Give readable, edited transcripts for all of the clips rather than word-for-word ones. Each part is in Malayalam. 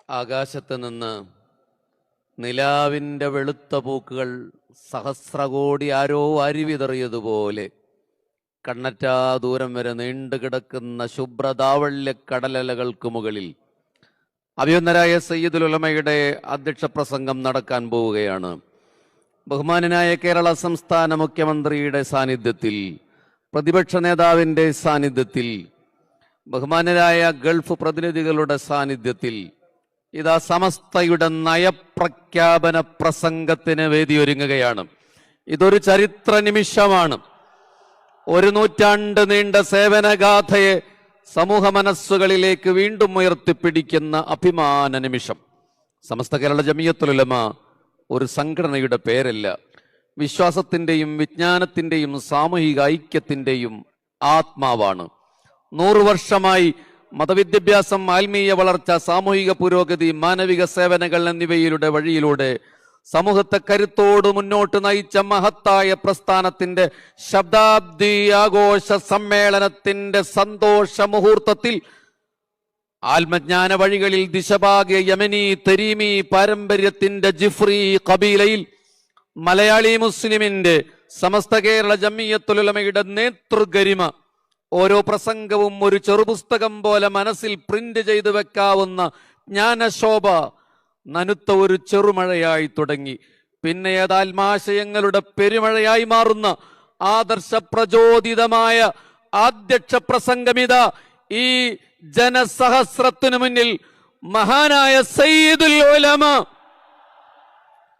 ആകാശത്ത് നിന്ന് നിലാവിൻ്റെ വെളുത്ത പൂക്കുകൾ സഹസ്രകോടി ആരോ അരിവിതറിയതുപോലെ കണ്ണറ്റാ ദൂരം വരെ നീണ്ടുകിടക്കുന്ന ശുഭ്രതാവള്യ കടലലകൾക്ക് മുകളിൽ അഭിനന്ദനായ സയ്യിദുൽ ഉലമയുടെ അധ്യക്ഷ പ്രസംഗം നടക്കാൻ പോവുകയാണ്. ബഹുമാനനായ കേരള സംസ്ഥാന മുഖ്യമന്ത്രിയുടെ സാന്നിധ്യത്തിൽ, പ്രതിപക്ഷ നേതാവിൻ്റെ സാന്നിധ്യത്തിൽ, ബഹുമാനരായ ഗൾഫ് പ്രതിനിധികളുടെ സാന്നിധ്യത്തിൽ ഇതാ സമസ്തയുടെ നയപ്രഖ്യാപന പ്രസംഗത്തിന് വേദിയൊരുങ്ങുകയാണ്. ഇതൊരു ചരിത്ര നിമിഷമാണ്. 1 നൂറ്റാണ്ട് നീണ്ട സേവനഗാഥയെ സമൂഹ മനസ്സുകളിലേക്ക് വീണ്ടും ഉയർത്തിപ്പിടിക്കുന്ന അഭിമാന നിമിഷം. സമസ്ത കേരള ജമിയത്തുൽ ഉലമ ഒരു സംഘടനയുടെ പേരല്ല, വിശ്വാസത്തിൻ്റെയും വിജ്ഞാനത്തിൻ്റെയും സാമൂഹിക ഐക്യത്തിൻ്റെയും ആത്മാവാണ്. 100 വർഷമായി മതവിദ്യാഭ്യാസം, ആത്മീയ വളർച്ച, സാമൂഹിക പുരോഗതി, മാനവിക സേവനങ്ങൾ എന്നിവയിലൂടെ വഴിയിലൂടെ സമൂഹത്തെ കരുത്തോട് മുന്നോട്ട് നയിച്ച മഹത്തായ പ്രസ്ഥാനത്തിന്റെ ശതാബ്ദി ആഘോഷ സമ്മേളനത്തിന്റെ സന്തോഷ മുഹൂർത്തത്തിൽ ആത്മജ്ഞാന വഴികളിൽ ദിശഭാഗ്യ യമനി തരീമി പാരമ്പര്യത്തിന്റെ ജിഫ്രി കബീലയിൽ മലയാളി മുസ്ലിമിന്റെ സമസ്ത കേരള ജമിയത്തുൽ ഉലമയുടെ നേതൃഗരിമ ഓരോ പ്രസംഗവും ഒരു ചെറുപുസ്തകം പോലെ മനസ്സിൽ പ്രിന്റ് ചെയ്തു വെക്കാവുന്ന ജ്ഞാനശോഭ നനുത്ത ഒരു ചെറുമഴയായി തുടങ്ങി. പിന്നെ ഏതാത്മാശയങ്ങളുടെ പെരുമഴയായി മാറുന്ന ആദർശ പ്രചോദിതമായ അധ്യക്ഷ പ്രസംഗമിത ഈ ജനസഹസ്രത്തിനു മുന്നിൽ മഹാനായ സയ്യിദുൽ ഉലമ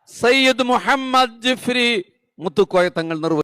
സയ്യിദ് മുഹമ്മദ് ജിഫ്രി മുത്തുക്കോയ തങ്ങൾ നിർവഹിച്ചു.